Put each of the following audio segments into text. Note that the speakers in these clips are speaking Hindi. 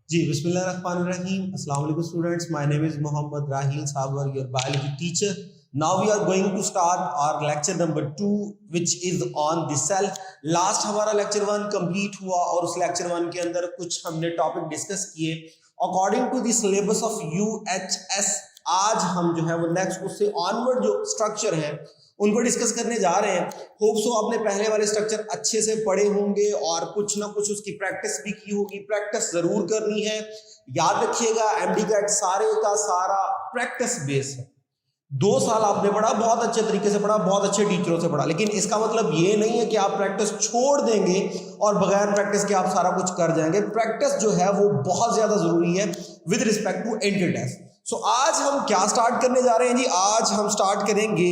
जी बिस्मिल्लाहिर्रहमानिर्रहीम। अस्सलाम वालेकुम students, my name is Mohammad Raheel Sabir, your biology teacher. Now we are going to start our lecture number 2 which is on the cell. Last हमारा लेक्चर 1 कंप्लीट हुआ और उस लेक्चर 1 के अंदर कुछ हमने टॉपिक डिस्कस किए according to the syllabus of UHS. आज हम जो है वो नेक्स्ट उससे ऑनवर्ड जो स्ट्रक्चर हैं उनको डिस्कस करने जा रहे हैं। होप सो आपने पहले वाले स्ट्रक्चर अच्छे से पढ़े होंगे और कुछ ना कुछ उसकी प्रैक्टिस भी की होगी। प्रैक्टिस जरूर करनी है, याद रखिएगा एमडी कैट सारे का सारा प्रैक्टिस बेस है। 2 साल आपने पढ़ा, बहुत अच्छे तरीके से पढ़ा, बहुत अच्छे टीचरों से पढ़ा, लेकिन इसका मतलब ये नहीं है कि आप प्रैक्टिस छोड़ देंगे और बगैर प्रैक्टिस के आप सारा कुछ कर जाएंगे। प्रैक्टिस जो है वो बहुत ज्यादा जरूरी है with respect to entry test. So आज हम क्या स्टार्ट करने जा रहे हैं जी? आज हम स्टार्ट करेंगे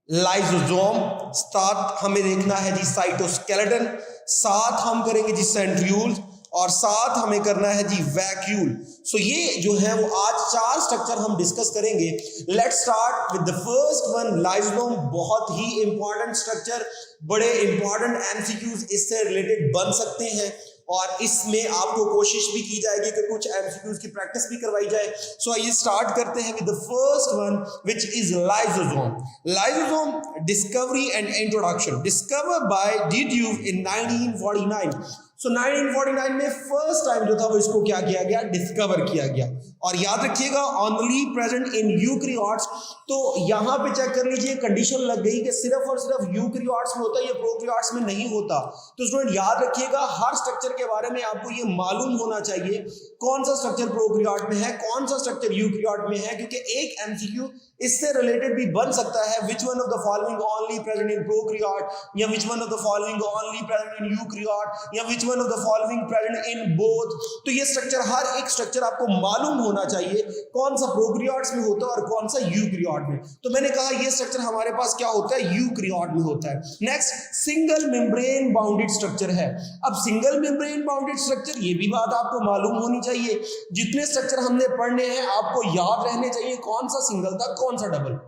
लाइसोसोम, साथ हमें देखना है जी साइटोस्केलेटन, साथ हम करेंगे जी सेंट्रियूल्स और साथ हमें करना है जी वैक्यूल। सो ये जो है वो आज 4 स्ट्रक्चर हम डिस्कस करेंगे। Let's start with the first one, lysosome. बहुत ही इंपॉर्टेंट स्ट्रक्चर, बड़े इंपॉर्टेंट एमसीक्यूज इससे रिलेटेड बन सकते हैं और इसमें आपको कोशिश भी की जाएगी कि कुछ एमसीक्यूज की प्रैक्टिस भी करवाई जाए। सो आइए स्टार्ट करते हैं with the first one which is lysosome. Lysosome discovery and introduction, discover by de Duve in 1949। So 1949 में फर्स्ट टाइम जो था वो इसको क्या किया गया? डिस्कवर किया गया। और याद रखिएगा ओनली प्रेजेंट इन यूकैरियोट्स। तो यहां पे चेक कर लीजिए, कंडीशन लग गई कि सिर्फ और सिर्फ यूकैरियोट्स में होता है, ये प्रोकैरियोट्स में नहीं होता। तो स्टूडेंट याद रखिएगा हर स्ट्रक्चर के बारे में आपको ये मालूम होना चाहिए कौन सा स्ट्रक्चर प्रोकैरियोट में है, कौन सा स्ट्रक्चर यूकैरियोट में है, क्योंकि एक एमसीक्यू इससे रिलेटेड भी बन सकता है। Which one of the following only present in prokaryote, या which one of the following only present in eukaryote, या which one of the following present in both. तो ये स्ट्रक्चर, हर एक स्ट्रक्चर आपको मालूम होना चाहिए कौन सा प्रोकैरियोट्स में होता है और कौन सा यूकैरियोट में। तो मैंने कहा ये स्ट्रक्चर हमारे पास क्या होता है? यूकैरियोट में होता है। Next single membrane bounded structure है। अब सिंगल मेम्ब्रेन बाउंडेड स्ट्रक्चर, ये भी बात आपको मालूम होनी चाहिए, जितने स्ट्रक्चर हमने पढ़ने हैं आपको याद रहने चाहिए कौन सा सिंगल था कौन सा डबल।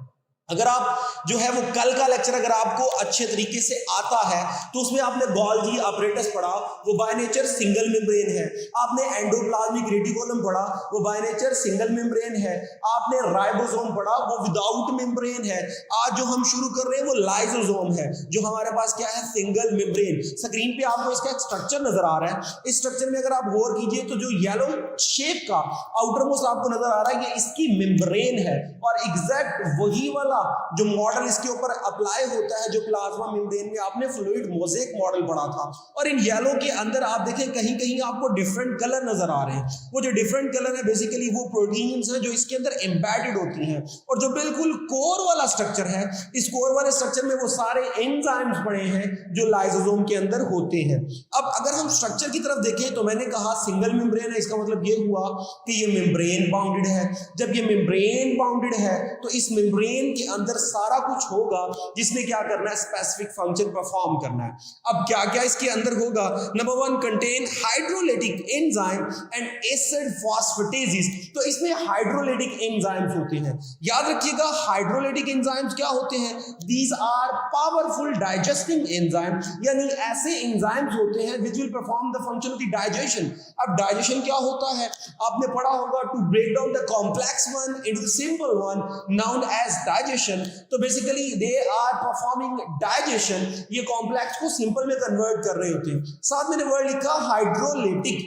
अगर आप जो है वो कल का लेक्चर अगर आपको अच्छे तरीके से आता है तो उसमें आपने गोल्गी अपरेटस पढ़ा, वो बाय नेचर सिंगल मेम्ब्रेन है। आपने एंडोप्लाज्मिक रेटिकुलम पढ़ा, वो बाय नेचर सिंगल मेम्ब्रेन है। आपने राइबोसोम पढ़ा, वो विदाउट मेम्ब्रेन है। आज जो हम शुरू कर रहे हैं वो लाइसोसोम है, जो हमारे पास क्या है? Single membrane. स्क्रीन पे आपको इसका स्ट्रक्चर नजर आ रहा है। इस स्ट्रक्चर में अगर आप गौर कीजिए तो जो येलो शेप का आउटर मोस्ट आपको नजर आ रहा है ये इसकी मेम्ब्रेन है, और एग्जैक्ट वही वाला जो मॉडल इसके ऊपर अप्लाई होता है जो प्लाज्मा मेम्ब्रेन में आपने फ्लूइड मोज़ेक मॉडल पढ़ा था। और इन येलो के अंदर आप देखें कहीं कहीं आपको डिफरेंट कलर नजर आ रहे हैं। वो जो डिफरेंट कलर है बेसिकली वो प्रोटीन्स हैं जो इसके अंदर एम्बेडेड होती हैं। और जो बिल्कुल कोर वाला स्ट्रक्चर है, इस कोर वाले स्ट्रक्चर में वो सारे एंजाइम्स पड़े हैं जो लाइसोसोम के अंदर होते हैं। अब अगर हम स्ट्रक्चर की तरफ देखें तो मैंने कहा सिंगल मेम्ब्रेन है, इसका मतलब ये हुआ कि ये मेम्ब्रेन बाउंडेड है। जब ये मेम्ब्रेन बाउंडेड है तो इस मेम्ब्रेन के अंदर सारा कुछ होगा जिसने क्या करना है? स्पेसिफिक फंक्शन परफॉर्म करना है। अब क्या क्या इसके अंदर होगा? Number 1 contain hydrolytic enzyme and acid phosphatases. तो इसमें हाइड्रोलाइटिक एंजाइम्स होते हैं। याद रखिएगा हाइड्रोलाइटिक एंजाइम्स क्या होते हैं? These are powerful digesting enzyme, यानी ऐसे एंजाइम्स होते हैं which will perform the function of the digestion. अब डाइजेशन क्या होता है? आपने पढ़ा होगा to break down the complex one into the simple one known as digestion. तो basically they are performing digestion, ये कॉम्प्लेक्स को सिंपल में कन्वर्ट कर रहे होते हैं। साथ में वर्ड लिखा hydrolytic.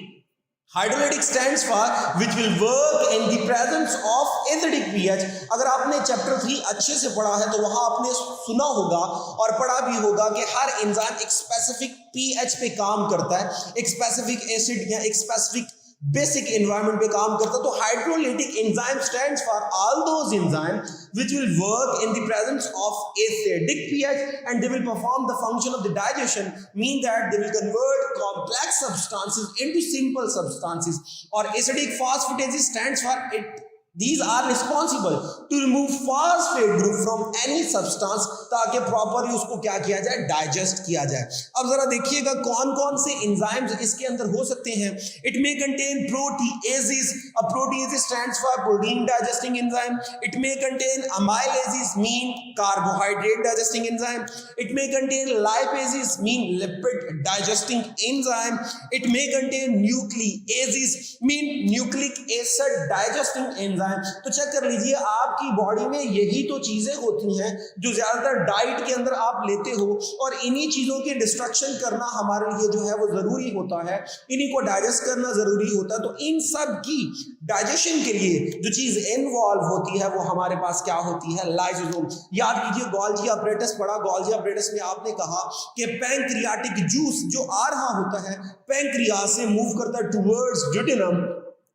Hydrolytic stands for which will work in the presence of acidic pH. अगर आपने चैप्टर 3 अच्छे से पढ़ा है तो वहां आपने सुना होगा और पढ़ा भी होगा कि हर एंजाइम एक स्पेसिफिक पीएच पे काम करता है, एक स्पेसिफिक एसिड या एक स्पेसिफिक बेसिक एनवायरनमेंट पे काम करता है। तो hydrolytic enzyme stands for all those enzyme which will work in the presence of acidic pH and they will perform the function of the digestion, mean that they will convert complex substances into simple substances. और acidic phosphatase stands for it These are responsible to remove phosphate group from any substance ताकि प्रॉपरली उसको क्या किया जाए, डाइजेस्ट किया जाए। अब जरा देखिएगा कौन कौन से एंजाइम्स इसके अंदर हो सकते हैं। इट मे कंटेन प्रोटीएजेस, अब proteases stands for protein digesting enzyme. It may contain अमाइलेजेस, mean carbohydrate digesting enzyme. It may contain lipases, mean lipid digesting enzyme. It may contain nucleases, mean nucleic acid digesting enzyme. तो चेक कर लीजिए आपकी बॉडी में यही तो चीजें होती हैं जो ज्यादातर डाइट के अंदर आप लेते हो, और इन्हीं चीजों की डिस्ट्रक्शन करना हमारे लिए जो है वो जरूरी होता है, इन्हीं को डाइजेस्ट करना जरूरी होता है। तो इन सब की डाइजेशन के लिए जो चीज इन्वॉल्व होती है वो हमारे पास क्या होती है, लाइसोसोम। याद कीजिए गोल्गी apparatus पढ़ा, गोल्गी apparatus में आपने कहा कि पैंक्रियाटिक जूस जो आ रहा होता है पैंक्रियास से मूव करता है टुवर्ड्स ड्यूडेनम,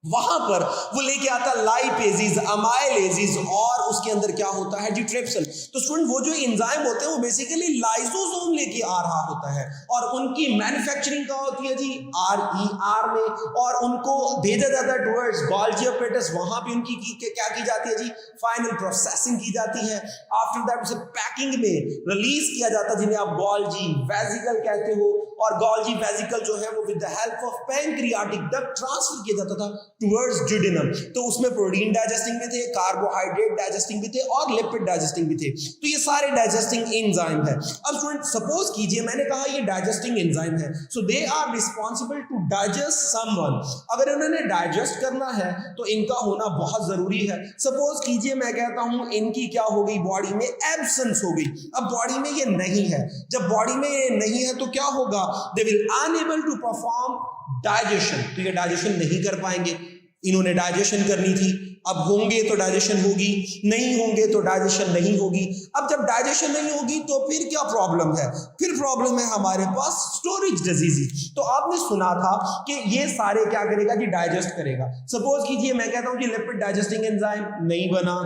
वहां पर वो लेके आता लाइपेजेस, अमाइलेजेस, और उसके अंदर क्या होता है जी, ट्रिप्सिन। तो स्टूडेंट वो जो एंजाइम होते हैं वो बेसिकली लाइसोसोम लेके आ रहा होता है, और उनकी मैन्युफैक्चरिंग कहाँ होती है जी, RER में, और उनको भेजा जाता है टुवर्ड्स गोल्गी apparatus, वहां पे उनकी क्या की जाती है जी, फाइनल प्रोसेसिंग की जाती है। आफ्टर दैट उसे पैकिंग में रिलीज किया जाता है जिन्हें आप गोल्गी वेसिकल कहते हो, और गोल्गी वेसिकल जो है वो with the help of pancreatic duct transfer किया जाता था टुवर्ड्स ड्यूडेनम। तो उसमें प्रोटीन डाइजेस्टिंग भी थे, कार्बोहाइड्रेट डाइजेस्टिंग भी थे, और लिपिड डाइजेस्टिंग भी थे। तो ये सारे डाइजेस्टिंग एंजाइम है। अब स्टूडेंट सपोज कीजिए मैंने कहा ये डाइजेस्टिंग एंजाइम है, so they are responsible to digest someone. अगर उन्होंने डाइजेस्ट करना है तो इनका होना बहुत जरूरी है। सपोज कीजिए मैं कहता हूं इनकी क्या हो गई, बॉडी में एब्सेंस हो गई। अब बॉडी में ये नहीं है, जब बॉडी में ये नहीं है तो क्या होगा, they will unable to perform digestion. तो ये डाइजेशन नहीं कर पाएंगे। इन्होंने डाइजेशन करनी थी, अब होंगे तो डाइजेशन होगी, नहीं होंगे तो डाइजेशन नहीं होगी। अब जब डाइजेशन नहीं होगी तो फिर क्या प्रॉब्लम है, फिर प्रॉब्लम है हमारे पास स्टोरेज डिजीज। तो आपने सुना था कि ये सारे क्या करेगा जी, डाइजेस्ट करेगा। सपोज कीजिए मैं कहता हूं कि लिपिड डाइजेस्टिंग एंजाइम नहीं बना,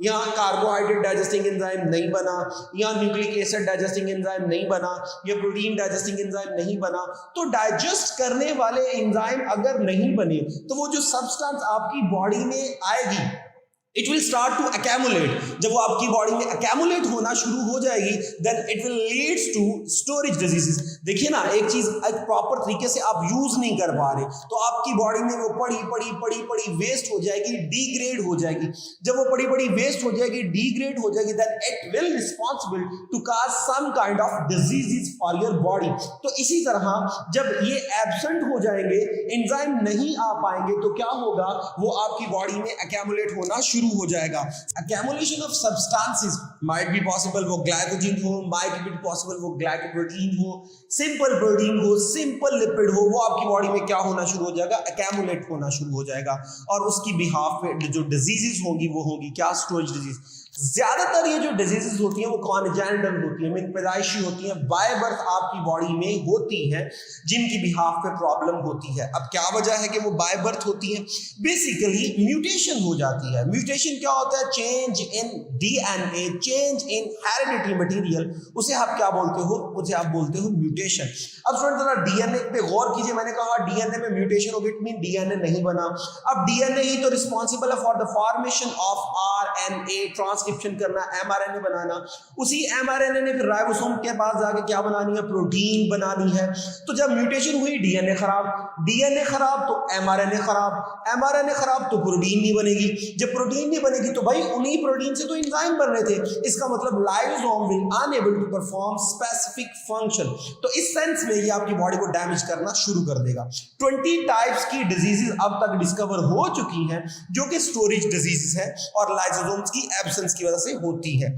यहाँ कार्बोहाइड्रेट डाइजेस्टिंग एंजाइम नहीं बना, यहाँ न्यूक्लिक एसिड डाइजेस्टिंग एंजाइम नहीं बना, ये प्रोटीन डाइजेस्टिंग एंजाइम नहीं बना। तो डाइजेस्ट करने वाले एंजाइम अगर नहीं बने तो वो जो सब्सटेंस आपकी बॉडी में आएगी, इट विल स्टार्ट टू अकैमुलेट। जब वो आपकी बॉडी में अकैमुलेट होना शुरू हो जाएगी then it will leads to storage diseases. देखिए ना, एक चीज एक प्रॉपर तरीके से आप यूज नहीं कर पा रहे तो आपकी बॉडी में वो पड़ी वेस्ट हो जाएगी, डिग्रेड हो जाएगी। जब वो पड़ी वेस्ट हो जाएगी, डिग्रेड हो जाएगी, then it will responsible to cause some kind of diseases for your body. तो इसी तरह जब ये एब्सेंट हो जाएंगे, एंजाइम नहीं आ पाएंगे, तो क्या होगा, वो आपकी बॉडी में अकैमुलेट होना शुरू हो जाएगा। Accumulation of substances might be possible, वो ग्लाइकोजन हो, माइट बी पॉसिबल वो ग्लाइकोप्रोटीन हो, सिंपल प्रोटीन हो, सिंपल लिपिड हो, वो आपकी बॉडी में क्या होना शुरू हो जाएगा, अकैमुलेट होना शुरू हो जाएगा। और उसकी बिहाफ पे जो डिजीजेस होंगी वो होंगी क्या, स्टोरेज डिजीज। ज्यादातर ये जो डिजीजेस होती हैं वो कॉन्जेनिटल होती हैं, पैदाइशी होती हैं, बाय बर्थ आपकी बॉडी में होती हैं, जिनकी बिहाफ पे प्रॉब्लम होती है। अब क्या वजह है कि वो बाय बर्थ होती हैं, बेसिकली म्यूटेशन हो जाती है। म्यूटेशन क्या होता है, change in DNA, change in hereditary material, उसे आप क्या बोलते हो, उसे आप बोलते हो म्यूटेशन। अब स्टूडेंट जरा डीएनए पे गौर कीजिए, मैंने कहा डीएनए में म्यूटेशन हो गई, इट मीन डीएनए नहीं बना। अब डीएनए ही तो रिस्पॉन्सिबल है for the formation of RNA, transcription करना, एमआरएनए बनाना। उसी एमआरएनए ने फिर राइबोसोम के पास जाके क्या बनानी है, प्रोटीन बनानी है। तो जब म्यूटेशन हुई, डीएनए खराब, डीएनए खराब तो एमआरएनए खराब, एमआरएनए खराब तो प्रोटीन नहीं बनेगी। जब प्रोटीन नहीं बनेगी तो भाई उन्हीं प्रोटीन से तो एंजाइम बन रहे थे, इसका मतलब lysosome will unable to perform specific function. तो इस सेंस में ये आपकी बॉडी को डैमेज करना शुरू कर देगा। 20 टाइप्स की डिजीजेस अब तक डिस्कवर हो चुकी हैं जो कि स्टोरेज डिजीजेस है और लाइसोसोम्स की एब्सेंस की वजह से होती है।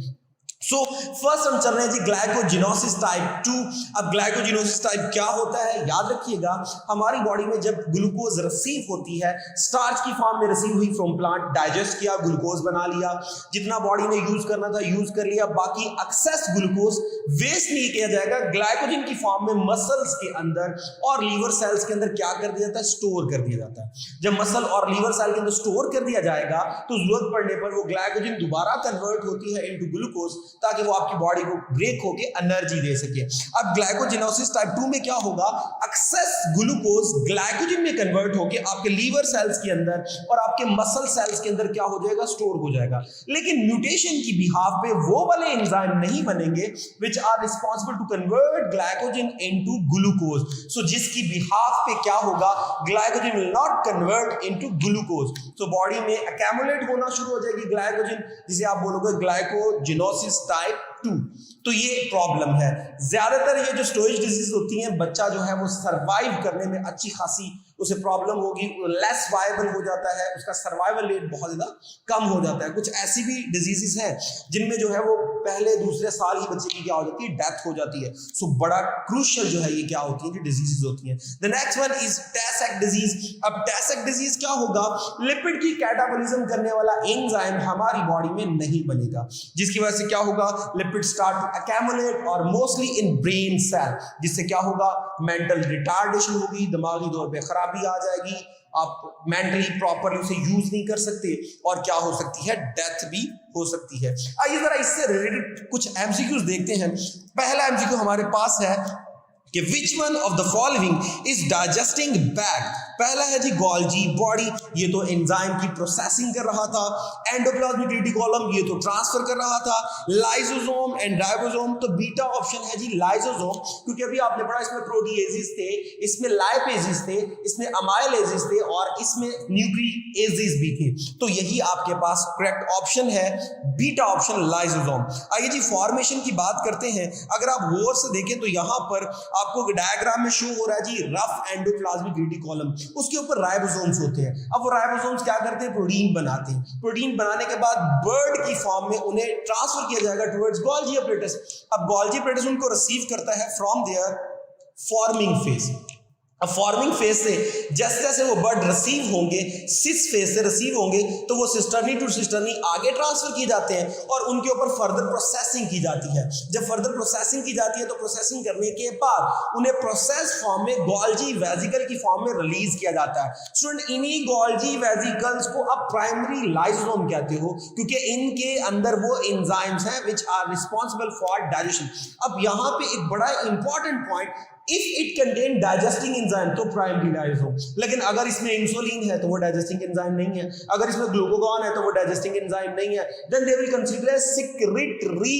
सो फर्स्ट हम चल रहे हैं जी ग्लाइकोजिनोसिस टाइप 2। अब ग्लाइकोजिनोसिस टाइप क्या होता है, याद रखिएगा, हमारी बॉडी में जब ग्लूकोज रिसीव होती है, स्टार्च की फॉर्म में रिसीव हुई फ्रॉम प्लांट, डाइजेस्ट किया, ग्लूकोज बना लिया, जितना बॉडी ने यूज करना था यूज कर लिया, बाकी एक्सेस ग्लूकोज वेस्ट नहीं किया जाएगा, ग्लाइकोजन की फॉर्म में मसल्स के अंदर और लीवर सेल्स के अंदर क्या कर दिया जाता है, स्टोर कर दिया जाता है। जब मसल और लीवर सेल के अंदर स्टोर कर दिया जाएगा तो जरूरत पड़ने पर वो ग्लाइकोजन दोबारा कन्वर्ट होती है इनटू ग्लूकोज, ताकि वो आपकी बॉडी को ब्रेक होके एनर्जी दे सके। अब ग्लाइकोजेनोसिस टाइप 2 में क्या होगा, एक्सेस ग्लूकोज ग्लाइकोजन में कन्वर्ट होके आपके लीवर सेल्स के अंदर और आपके मसल सेल्स के अंदर क्या हो जाएगा, स्टोर हो जाएगा। लेकिन म्यूटेशन की बिहाफ पे वो वाले एंजाइम नहीं बनेंगे which are responsible to convert glycogen into glucose. So जिसकी बिहाफ पे क्या होगा, glycogen will not convert into glucose. So body में एक्यूमुलेट होना शुरू हो जाएगी ग्लाइकोजन, जिसे आप बोलोगे ग्लाइकोजेनोसिस टाइप 2। तो ये प्रॉब्लम है। ज्यादातर ये जो स्टोरेज डिजीज होती हैं, बच्चा जो है वो सरवाइव करने में अच्छी खासी उसे प्रॉब्लम होगी, लेस वायबल हो जाता है, उसका सर्वाइवल रेट बहुत ज्यादा कम हो जाता है। कुछ ऐसी भी डिजीजेस हैं जिनमें जो है वो पहले दूसरे साल ही बच्चे की क्या हो जाती है, डेथ हो जाती है। सो बड़ा क्रूशियल जो है ये क्या होती है, जो डिजीजेस होती हैं। The next one is Tay Sachs disease. अब टैसेक डिजीज क्या होगा, लिपिड की कैटाबॉलिज्म करने वाला एंजाइम हमारी बॉडी में नहीं बनेगा, जिसकी वजह से क्या होगा, लिपिड स्टार्ट टू एक्यूमुलेट और मोस्टली इन ब्रेन सेल, जिससे क्या होगा, मेंटल रिटार्डेशन होगी, दिमागी तौर पे खराबी आ जाएगी, आप मेंटली प्रॉपरली उसे यूज नहीं कर सकते और क्या हो सकती है, डेथ भी हो सकती है। आइए जरा इससे रिलेटेड कुछ एमसीक्यूज देखते हैं। पहला एमसीक्यू हमारे पास है कि विच one of the following is digesting bag. पहला है जी गोल्जी बॉडी, ये तो एंजाइम की प्रोसेसिंग कर रहा था। एंडोप्लाज्मिक रेटिकुलम, ये तो ट्रांसफर कर रहा था। लाइसोसोम एंड राइबोसोम, तो बीटा ऑप्शन है जी लाइसोसोम, क्योंकि अभी आपने पढ़ा इसमें प्रोटीएजेस थे, इसमें लाइपेजेस थे, इसमें अमाइलेजेस थे और इसमें न्यूक्लिएजेस भी थे। तो यही आपके पास करेक्ट ऑप्शन है, बीटा ऑप्शन लाइसोसोम। आइए जी फॉर्मेशन की बात करते हैं। अगर आप गौर से देखें तो यहां पर आपको डायग्राम में शो हो रहा है जी रफ एंडोप्लाज्मिक रेटिकुलम, उसके ऊपर राइबोसोम्स होते हैं। अब वो राइबोसोम्स क्या करते हैं, प्रोटीन बनाते हैं। प्रोटीन बनाने के बाद बर्ड की फॉर्म में उन्हें ट्रांसफर किया जाएगा टुवर्ड्स गोल्जी अपरेटस। अब गोल्जी अपरेटस उनको रिसीव करता है फ्रॉम देयर फॉर्मिंग फेज। अब फॉर्मिंग फेज से जैसे जैसे वो बर्ड रिसीव होंगे, सिस फेज से रिसीव होंगे, तो वो सिस्टर्नी टू सिस्टर्नी आगे ट्रांसफर किए जाते हैं और उनके ऊपर फर्दर प्रोसेसिंग की जाती है। जब फर्दर प्रोसेसिंग की जाती है तो प्रोसेसिंग करने के बाद उन्हें प्रोसेस फॉर्म में गोल्जी वेजिकल की फॉर्म में रिलीज किया जाता है। स्टूडेंट, इन्हीं गोल्जी वेजिकल्स को आप प्राइमरी लाइसोसोम कहते हो, क्योंकि इनके अंदर वो एंजाइम्स हैं which are responsible for digestion. अब यहां पे एक बड़ा important point, if it contain digesting enzyme तो प्राइमरी लाइसोसोम, लेकिन अगर इसमें इंसुलिन है तो वो डाइजेस्टिंग एंजाइम नहीं है, अगर इसमें ग्लूकागॉन है तो वो डाइजेस्टिंग एंजाइम नहीं है, then they will consider as secretory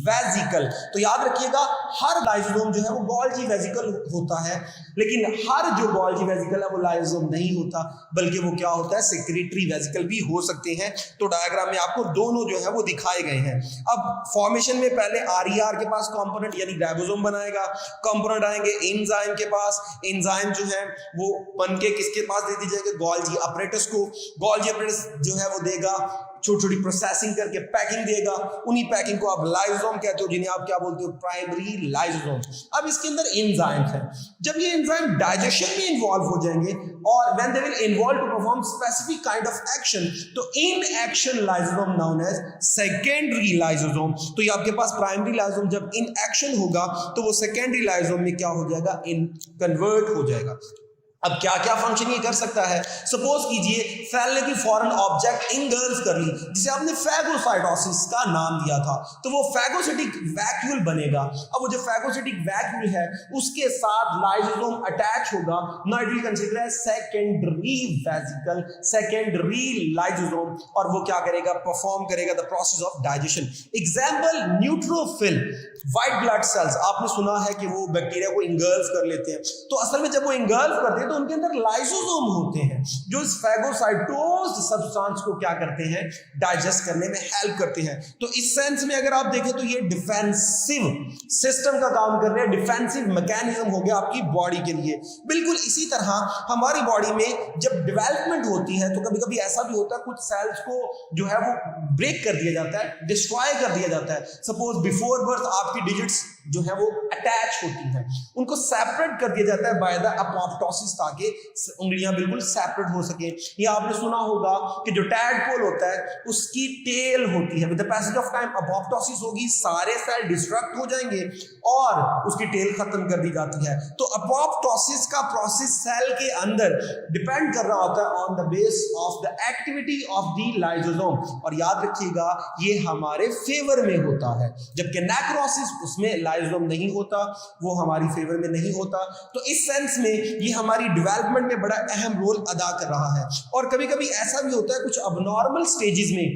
vesicle. तो याद रखिएगा हर लाइसोसोम जो है वो गोल्जी वेजिकल होता है, लेकिन हर जो गोल्जी वेजिकल है वो लाइसोसोम नहीं होता, बल्कि वो क्या होता है, सेक्रेटरी वेजिकल भी हो सकते हैं। तो डायग्राम में आपको दोनों जो है वो दिखाए गए हैं। अब फॉर्मेशन में पहले आरईआर के पास कंपोनेंट यानी राइबोसोम बनाएगा, कंपोनेंट आएंगे एंजाइम के पास, एंजाइम जो है वो बन के किसके पास दे दी जाएगी, गोल्जी अपरेटस को। गोल्जी अपरेटस जो है वो देगा छोटी छोटी प्रोसेसिंग करके पैकिंग देगा, उन्हीं पैकिंग को आप लाइसोसोम कहते हो, जिन्हें आप क्या बोलते हो, प्राइमरी लाइसोसोम। अब इसके अंदर एंजाइम्स हैं, जब ये एंजाइम डाइजेशन में इन्वॉल्व हो जाएंगे और when they will involve to perform specific kind of action, तो इन action lysosome known as secondary lysosome. तो ये आपके पास प्राइमरी लाइसोसोम जब इन एक्शन होगा तो वो सेकेंडरी लाइसोसोम में क्या हो जाएगा, इन कन्वर्ट हो जाएगा। अब क्या क्या फंक्शन ये कर सकता है, सपोज कीजिए फैलने की फॉरेन ऑब्जेक्ट इंगल्फ कर ली, जिसे आपने फैगोसाइटोसिस का नाम दिया था, तो वो फैगोसिटिक वैक्यूल बनेगा। अब वो जो फैगोसिटिक वैक्यूल है उसके साथ लाइसोसोम अटैच होगा, now it will consider as secondary vesicle, secondary lysosome, और वो क्या करेगा, परफॉर्म करेगा the process of digestion. Example neutrophil, white blood cells, आपने सुना है कि वो बैक्टीरिया को इंगल्फ कर लेते हैं, तो असल में जब वो इंगल्फ करते हैं तो उनके अंदर लाइसोसोम होते हैं जो इस फैगोसाइटोज सब्सटेंस को क्या करते हैं, डाइजेस्ट करने में हेल्प करते हैं। तो इस सेंस में अगर आप देखें तो ये डिफेंसिव सिस्टम का काम कर रहे हैं, डिफेंसिव मैकेनिज्म हो गया आपकी बॉडी के लिए। बिल्कुल इसी तरह हमारी बॉडी में जब डेवलपमेंट होती है तो कभी कभी ऐसा भी होता है कुछ सेल्स को जो है वो ब्रेक कर दिया जाता है, डिस्ट्रॉय कर दिया जाता है। सपोज बिफोर बर्थ आपकी डिजिट्स जो है वो अटैच होती हैं, उनको सेपरेट कर दिया जाता है बाय द अपोप्टोसिस, ताकि उंगलियां बिल्कुल सेपरेट हो सके। या आपने सुना होगा कि जो टैडपोल होता है उसकी टेल होती है, with the passage of time apoptosis होगी, सारे सेल डिस्ट्रक्ट हो जाएंगे और उसकी टेल खत्म कर दी जाती है। तो अपोप्टोसिस का प्रोसेस सेल के अंदर डिपेंड कर रहा होता है on the base of the activity of the lysosome, और याद रखिएगा ये हमारे फेवर में होता है, जबकि नेक्रोसिस उसमें लाइसोसोम नहीं होता, वो हमारी फेवर में नहीं होता। तो इस सेंस में ये हमारी डेवलपमेंट में बड़ा अहम रोल अदा कर रहा है। और कभी कभी ऐसा भी होता है कुछ अबनॉर्मल स्टेजेस में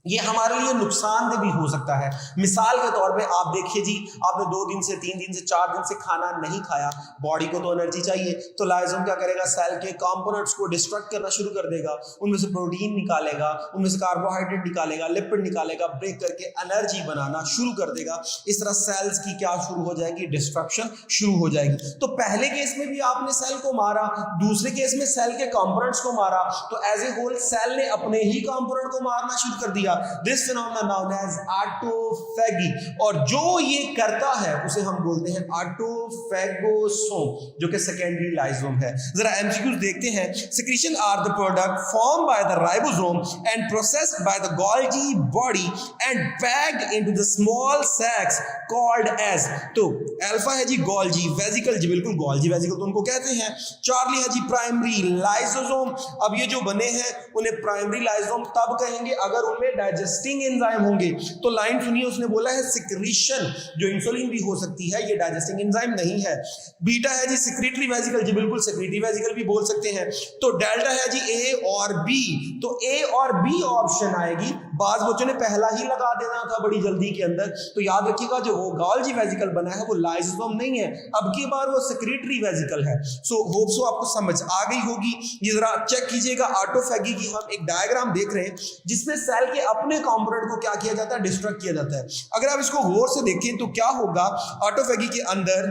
ये हमारे लिए नुकसानदेह भी हो सकता है। मिसाल के तौर पे आप देखिए जी, आपने 2 दिन से 3 दिन से 4 दिन से खाना नहीं खाया, बॉडी को तो एनर्जी चाहिए, तो लाइसोसोम क्या करेगा, सेल के कंपोनेंट्स को डिस्ट्रक्ट करना शुरू कर देगा, उनमें से प्रोटीन निकालेगा, उनमें से कार्बोहाइड्रेट निकालेगा, लिपिड निकालेगा, ब्रेक करके एनर्जी बनाना शुरू कर देगा। इस तरह सेल्स की क्या शुरू हो जाएगी, डिस्ट्रक्शन शुरू हो जाएगी। तो पहले केस में भी आपने सेल को मारा, दूसरे केस में सेल के कंपोनेंट्स को मारा, तो एज ए होल सेल ने अपने ही कंपोनेंट को मारना शुरू कर दिया। This phenomenon known as autophagy, और जो ये करता है उसे हम बोलते हैं ऑटोफैगोसोम, जो कि सेकेंडरी लाइसोसोम है। जरा एमसीक्यूज देखते हैं। Secretion are the product form by the ribosome and processed by the Golgi body and packed into the small sacs called as, तो अल्फा है जी गोल्गी वेसिकल, जी बिल्कुल गोल्गी वेसिकल तो उनको कहते हैं। चार्ली है जी प्राइमरी लाइसोसोम। अब ये जो बने हैं उन्हें प्राइमरी लाइसोसोम तब कहेंगे अगर उनमें डाइजेस्टिंग एंजाइम होंगे। तो लाइन सुनिए, उसने बोला है सिक्रीशन, जो इंसुलिन भी हो सकती है, ये डाइजेस्टिंग एंजाइम नहीं है। बीटा है जी सेक्रेटरी वेसिकल, जी बिल्कुल सेक्रेटरी वेसिकल भी बोल सकते हैं। तो डेल्टा है जी ए और बी, तो ए और बी ऑप्शन आएगी। बाज बच्चों ने पहला ही लगा देना था बड़ी जल्दी के अंदर, तो याद रखिएगा जो वो गोल्गी वेसिकल बना है वो लाइसोसोम नहीं है, अब की बार वो सेक्रेटरी वेसिकल है। सो होप सो आपको समझ आ गई होगी। ये जरा चेक कीजिएगा, ऑटोफैगी की हम एक डायग्राम देख रहे हैं जिसमें सेल के अपने कंपोनेंट को क्या किया जाता है, डिस्ट्रक्ट किया जाता है। अगर आप इसको गौर से देखें तो क्या होगा, ऑटोफैगी के अंदर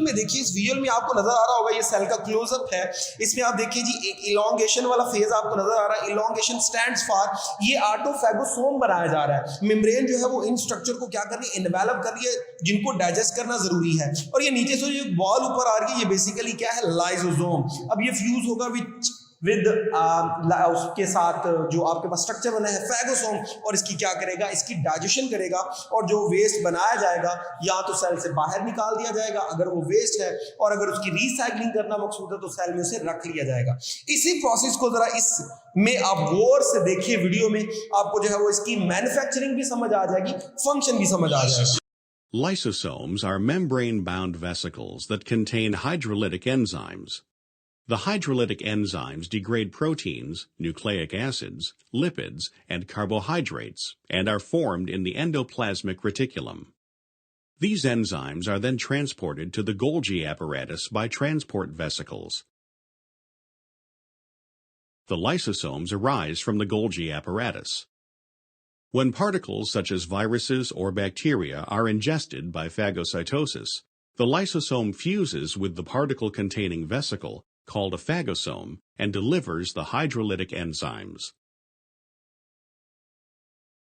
में देखिए, इस वीडियो में आपको नजर आ रहा होगा, ये सेल का क्लोजअप है। इसमें आप देखिए जी एक इलोंगेशन वाला फेज आपको नजर आ रहा है। इलोंगेशन स्टैंड्स फॉर ये ऑटोफैगोसोम बनाया जा रहा है। मेम्ब्रेन जो है वो इन स्ट्रक्चर को क्या कर रही है, इन्वेलप कर रही है, जिनको डाइजेस्ट करना जरूरी है। और ये नीचे से जो बॉल ऊपर आ रही है, ये बेसिकली क्या है, लाइसोसोम। अब ये फ्यूज होगा विद उसके साथ जो आपके पास स्ट्रक्चर बना है फैगोसोम, और इसकी क्या करेगा, इसकी डाइजेशन करेगा, और जो वेस्ट बनाया जाएगा या तो सेल से बाहर निकाल दिया जाएगा अगर वो वेस्ट है, और अगर उसकी रिसाइकलिंग करना मकसूद है तो सेल में उसे रख लिया जाएगा। इसी प्रोसेस को जरा इस में आप गौर से देखिए वीडियो में, आपको जो है वो इसकी मैन्युफैक्चरिंग भी समझ आ जाएगी, फंक्शन भी समझ आ जाएगा। Lysosomes are membrane-bound vesicles that contain hydrolytic enzymes. The hydrolytic enzymes degrade proteins, nucleic acids, lipids, and carbohydrates, and are formed in the endoplasmic reticulum. These enzymes are then transported to the Golgi apparatus by transport vesicles. The lysosomes arise from the Golgi apparatus. When particles such as viruses or bacteria are ingested by phagocytosis, the lysosome fuses with the particle-containing vesicle, called a phagosome, and delivers the hydrolytic enzymes.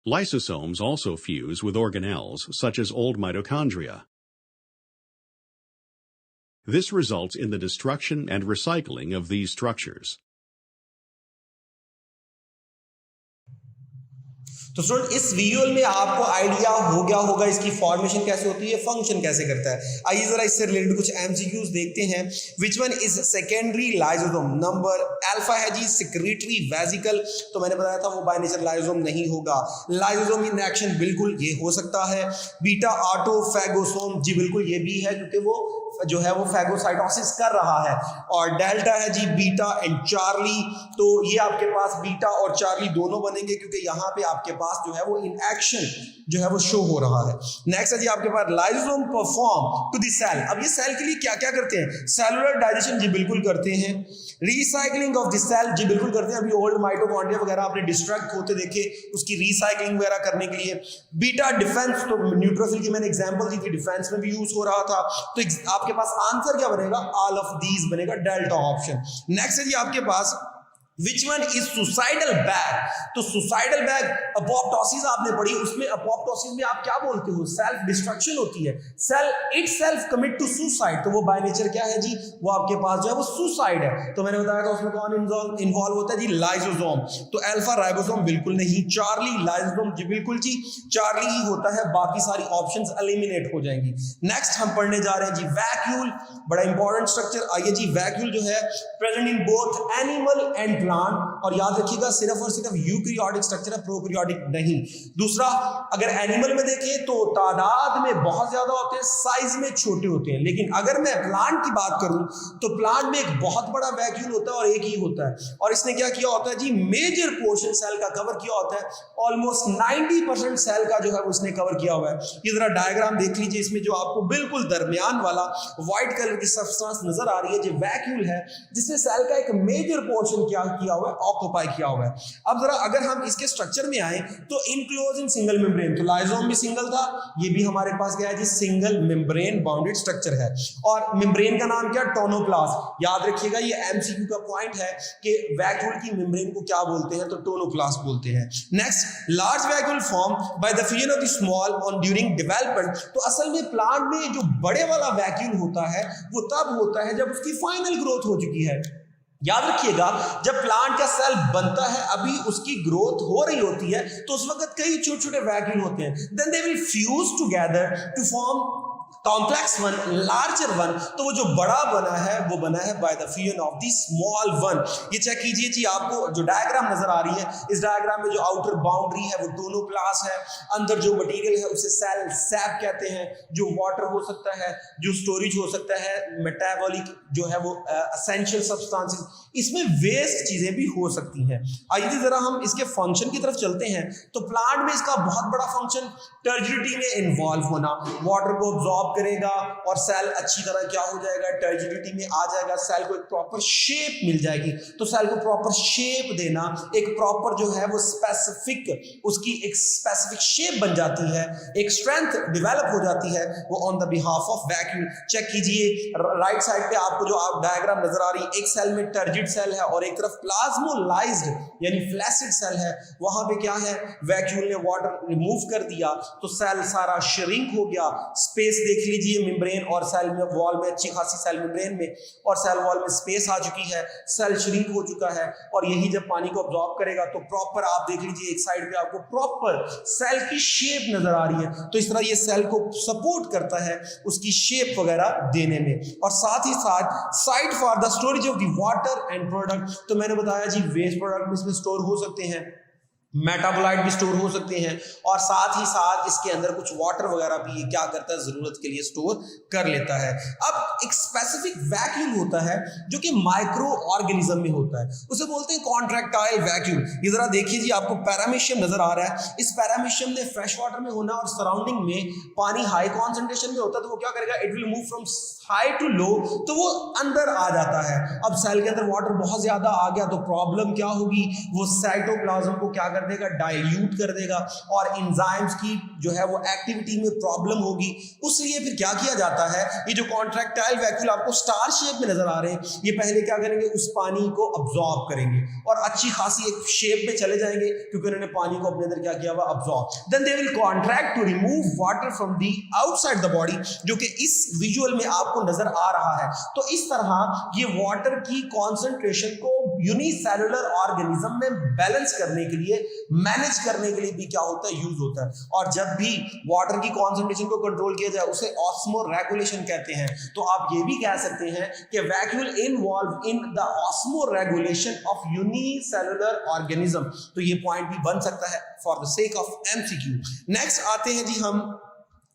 Lysosomes also fuse with organelles, such as old mitochondria. This results in the destruction and recycling of these structures. तो स्टूडेंट इस विजुअल में आपको आइडिया हो गया होगा इसकी फॉर्मेशन कैसे होती है, फंक्शन कैसे करता है। आइए जरा इससे रिलेटेड कुछ एमसीक्यूज देखते हैं। विच one is secondary lysosome? Number alpha है जी सेक्रेटरी वेसिकल, तो मैंने बताया था वो बाय नेचर लाइसोसोम नहीं होगा। लाइसोसोम इन एक्शन, बिल्कुल ये हो सकता है। बीटा ऑटोफैगोसोम, जी बिल्कुल ये भी है क्योंकि वो जो है वो फैगोसाइटोसिस कर रहा है। और डेल्टा है जी बीटा एंड चार्ली, तो ये आपके पास बीटा और चार्ली दोनों बनेंगे क्योंकि यहाँ पे आपके पास जो है वो इन एक्शन जो है वो शो हो रहा है। नेक्स्ट है जी आपके पास lysosome perform to the cell. अब ये सेल के लिए क्या क्या करते हैं? सेलुलर डाइजेशन, जी बिल्कुल करते हैं। रिसाइकलिंग ऑफ द सेल, जी बिल्कुल करते हैं। अभी ओल्ड माइटोकॉन्ड्रिया वगैरह आपने डिस्ट्रैक्ट होते देखे, उसकी रिसाइकलिंग वगैरह करने के लिए। बीटा डिफेंस, तो न्यूट्रोफिल की मैंने एग्जांपल दी थी, डिफेंस में भी यूज हो रहा था। तो आपके पास आंसर क्या बनेगा? ऑल ऑफ दीज बनेगा, डेल्टा ऑप्शन। नेक्स्ट है जी आपके पास which one is suicidal bag. तो सुसाइडल बैग अपोप्टोसिस आपने पढ़ी, उसमें अपोप्टोसिस में आप क्या बोलते हो, सेल्फ डिस्ट्रक्शन होती है, cell itself commit to suicide. तो वो बाय नेचर क्या है जी, वो आपके पास जो है वो सुसाइड है। तो मैंने बताया था उसमें कौन इन्वॉल्व होता है जी, लाइसोसोम। तो अल्फा राइबोसोम बिल्कुल नहीं, चार्ली लाइसोसोम जी बिल्कुल जी, चार्ली ही होता है, बाकी सारी ऑप्शंस एलिमिनेट हो जाएंगी। नेक्स्ट हम पढ़ने जा रहे हैं जी वैक्यूल, बड़ा इंपॉर्टेंट स्ट्रक्चर। आइए जी, वैक्यूल जो है present in both animal and plant, और याद रखिएगा सिर्फ और सिर्फ यूकैरियोटिक स्ट्रक्चर है, प्रोकैरियोटिक नहीं। दूसरा, अगर एनिमल में देखें तो तादाद में बहुत ज्यादा होते हैं, साइज में छोटे होते हैं, लेकिन अगर मैं प्लांट की बात करूं तो प्लांट में एक बहुत बड़ा वैक्यूल होता है और एक ही होता है। और इसने क्या किया होता है जी, मेजर पोर्शन सेल का कवर किया होता है, ऑलमोस्ट 90% सेल का जो है उसने कवर किया हुआ है। ये जरा डायग्राम देख लीजिए, इसमें जो आपको बिल्कुल दरमियान वाला व्हाइट कलर की सब्सटेंस नजर आ रही है, जो वैक्यूल है, जिसने सेल का एक मेजर पोर्शन क्या किया हुआ है, ऑक्यूपाई किया हुआ है। अब जरा अगर हम इसके स्ट्रक्चर में आए तो इनक्लोज इन सिंगल मेम्ब्रेन, तो लाइसोम भी सिंगल था, ये भी हमारे पास क्या है जी, सिंगल मेम्ब्रेन बाउंडेड स्ट्रक्चर है। और मेम्ब्रेन का नाम क्या, टोनोप्लास्ट। याद रखिएगा ये एमसीक्यू का पॉइंट है कि वैक्यूल की मेम्ब्रेन को क्या बोलते हैं, तो टोनोप्लास्ट बोलते हैं। Next, large vacuole form by the fusion of the small on during development. तो असल में प्लांट में जो बड़े वाला वैक्यूल होता है वो तब होता है जब उसकी फाइनल ग्रोथ हो चुकी है। याद रखिएगा, जब प्लांट का सेल बनता है, अभी उसकी ग्रोथ हो रही होती है, तो उस वक्त कई छोटे छोटे वैक्यूल होते हैं, then they will fuse together to form complex one, larger one. तो वो जो बड़ा बना है वो बना है by the fusion of the small one. ये चेक कीजिए जी, आपको जो डायग्राम नजर आ रही है, इस डायग्राम में जो आउटर बाउंड्री है वो टोनोप्लास्ट है, अंदर जो मटेरियल है उसे सेल सैप कहते हैं, जो वाटर हो सकता है, जो स्टोरेज हो सकता है, मेटाबॉलिक जो है वो एसेंशियल सब्सटेंसेस, इसमें वेस्ट चीजें भी हो सकती हैं। आइए जरा हम इसके फंक्शन की तरफ चलते हैं। तो प्लांट में इसका बहुत बड़ा फंक्शन टर्जिडिटी में इन्वॉल्व होना, वाटर को अब्सॉर्ब करेगा और सेल अच्छी तरह क्या हो जाएगा, टर्जिडिटी में आ जाएगा, सेल को एक प्रॉपर शेप मिल जाएगी। तो सेल को प्रॉपर शेप देना, एक प्रॉपर जो है वो स्पेसिफिक, उसकी एक स्पेसिफिक शेप बन जाती है, एक स्ट्रेंथ डेवलप हो जाती है, वो on the behalf of vacuole. Check कीजिए राइट साइड पे आपको जो आप डायग्राम नजर आ रही है, एक सेल में टर्जिड सेल है और एक तरफ प्लाज्मोलाइज्ड यानी फ्लैसिड सेल है। वहां पे क्या है, वैक्यूल ने वाटर रिमूव कर दिया तो सेल सारा श्रिंक हो गया। स्पेस देख लीजिए मेम्ब्रेन और सेल में वॉल में, अच्छी खासी सेल मेम्ब्रेन में और सेल वॉल में स्पेस आ चुकी है, सेल श्रिंक हो चुका है। और यही जब पानी को अब्सॉर्ब करेगा तो प्रॉपर आप देख लीजिए एक साइड पे आपको प्रॉपर सेल की शेप नजर आ रही है। तो इस तरह ये सेल को सपोर्ट करता है उसकी शेप वगैरह देने में। और साथ ही साथ site for the storage of the water and product, तो मैंने बताया जी वेस्ट प्रोडक्ट भी इसमें स्टोर हो सकते हैं, मेटाबोलाइट भी स्टोर हो सकते हैं, और साथ ही साथ इसके अंदर कुछ वाटर वगैरह भी ये क्या करता है, जरूरत के लिए स्टोर कर लेता है। अब एक स्पेसिफिक वैक्यूल होता है जो कि माइक्रो ऑर्गेनिज्म में होता है, उसे बोलते हैं कॉन्ट्रैक्टाइल वैक्यूल। ये जरा देखिए जी, आपको पैरामीशियम नजर आ रहा है, इस पैरामीशियम ने फ्रेश वाटर में होना और सराउंडिंग में पानी हाई कॉन्सेंट्रेशन में होता है, तो वो क्या करेगा, it will move from high to low, तो वो अंदर आ जाता है। अब सेल के अंदर वाटर बहुत ज्यादा आ गया तो प्रॉब्लम क्या होगी, वो साइटोप्लाज्म को क्या कर देगा, डाइल्यूट कर देगा और एंजाइम्स की जो है वो एक्टिविटी में प्रॉब्लम होगी। उसलिए फिर क्या किया जाता है, ये जो कॉन्ट्रैक्टाइल वैक्यूल आपको स्टार शेप में नजर आ रहे हैं, ये पहले क्या करेंगे, उस पानी को अब्सॉर्ब करेंगे और अच्छी खासी एक शेप में चले जाएंगे क्योंकि उन्होंने पानी को अपने अंदर क्या किया हुआ, absorb. Then they will contract to remove water from the outside the body, जो कि इस विजुअल में आपको नजर आ रहा है। तो इस तरह ये वाटर की कॉन्सेंट्रेशन को यूनिसेलुलर ऑर्गेनिज्म में बैलेंस करने के लिए, मैनेज करने के लिए भी क्या होता है, यूज होता है। और जब भी वाटर की कॉन्सेंट्रेशन को कंट्रोल किया जाए उसे ऑस्मो रेगुलेशन कहते हैं। तो आप ये भी कह सकते हैं कि vacuole involve in the osmoregulation of unicellular organism. तो ये पॉइंट भी बन सकता है for the sake of MCQ. Next आते हैं जी हम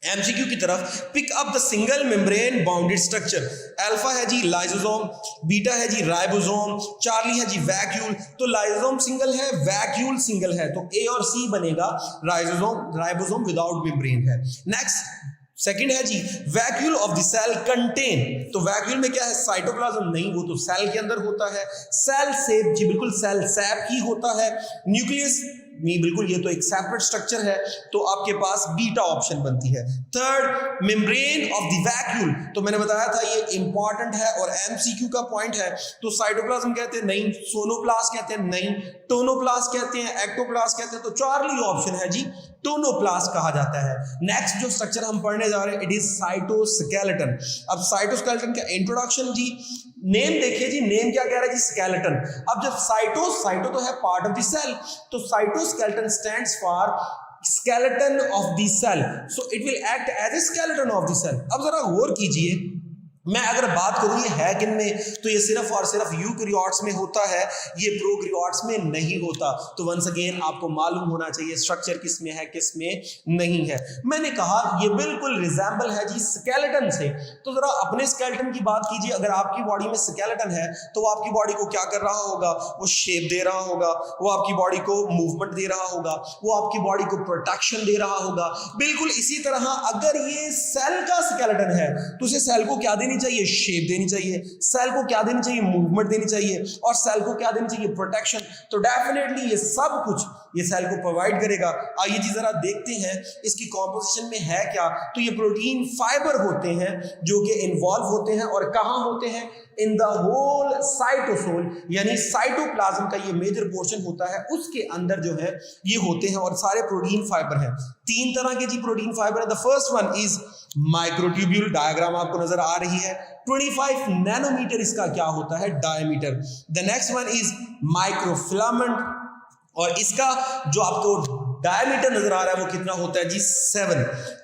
एमसीक्यू की तरफ। Pick up the single membrane bounded structure. Alpha है जी लाइसोसोम, बीटा है जी राइबोसोम, चार्ली है जी वैक्यूल। तो लाइसोसोम सिंगल है, वैक्यूल सिंगल है, तो ए और सी बनेगा, राइबोसोम विदाउट मेम्ब्रेन है। नेक्स्ट सेकंड है जी vacuole of the cell contain. तो वैक्यूल में क्या है, साइटोप्लाज्म नहीं, वो तो सेल के अंदर होता है। सेल सेप जी बिल्कुल सेल सैप ही होता है। न्यूक्लियस बिल्कुल ये तो एक सेपरेट स्ट्रक्चर है, तो आपके पास बीटा ऑप्शन बनती है। Third, membrane of the vacuole, तो मैंने बताया था ये इंपॉर्टेंट है और एमसीक्यू का पॉइंट है। तो साइटोप्लाज्म कहते हैं नहीं, सोनोप्लास्ट कहते हैं नहीं, टोनोप्लास्ट कहते हैं, एक्टोप्लास्ट कहते हैं, तो चार्ली ऑप्शन है जी, टोनोप्लास्ट कहा जाता है। नेक्स्ट जो स्ट्रक्चर हम पढ़ने जा रहे हैं, इट इज साइटोस्केलेटन। अब साइटोस्केलेटन का इंट्रोडक्शन जी, नेम देखिए जी, नेम क्या कह रहा है जी, स्केलेटन। अब जब साइटो तो है पार्ट ऑफ द सेल, तो cytoskeleton stands for skeleton of the cell, so it will act as a skeleton of the cell। अब जरा गौर कीजिए, मैं अगर बात करूं ये है किन में, तो ये सिर्फ और सिर्फ यूकैरियोट्स में होता है, ये प्रोकैरियोट्स में नहीं होता। तो वंस अगेन आपको मालूम होना चाहिए स्ट्रक्चर किस में है किस में नहीं है। मैंने कहा ये बिल्कुल रिजेंबल है जी स्केलेटन से। तो जरा अपने स्केलेटन की बात कीजिए, अगर आपकी बॉडी में स्केलेटन है तो वो आपकी बॉडी को क्या कर रहा होगा, वो शेप दे रहा होगा, वो आपकी बॉडी को मूवमेंट दे रहा होगा, वो आपकी बॉडी को प्रोटेक्शन दे रहा होगा। बिल्कुल इसी तरह अगर ये सेल का स्केलेटन है तो उसे सेल को क्या देनी चाहिए, शेप देनी चाहिए, सेल को क्या देनी चाहिए, मूवमेंट देनी चाहिए, और सेल को क्या देनी चाहिए, प्रोटेक्शन। तो डेफिनेटली ये सब कुछ ये सेल को प्रोवाइड करेगा। आइए जी जरा देखते हैं इसकी कॉम्पोजिशन में है क्या। तो ये प्रोटीन फाइबर होते हैं जो कि इन्वॉल्व होते हैं, और कहां होते हैं, इन द होल साइटोसोल, यानी साइटोप्लाज्म का ये मेजर पोर्शन होता है, उसके अंदर जो है ये होते हैं, और सारे प्रोटीन फाइबर हैं। तीन तरह के जी प्रोटीन फाइबर है। The first one is microtubule, diagram आपको नजर आ रही है, 25 नैनोमीटर इसका क्या होता है, diameter. The next one is microfilament, और इसका जो आपको डायमीटर नजर आ रहा है वो कितना होता है जी, 7।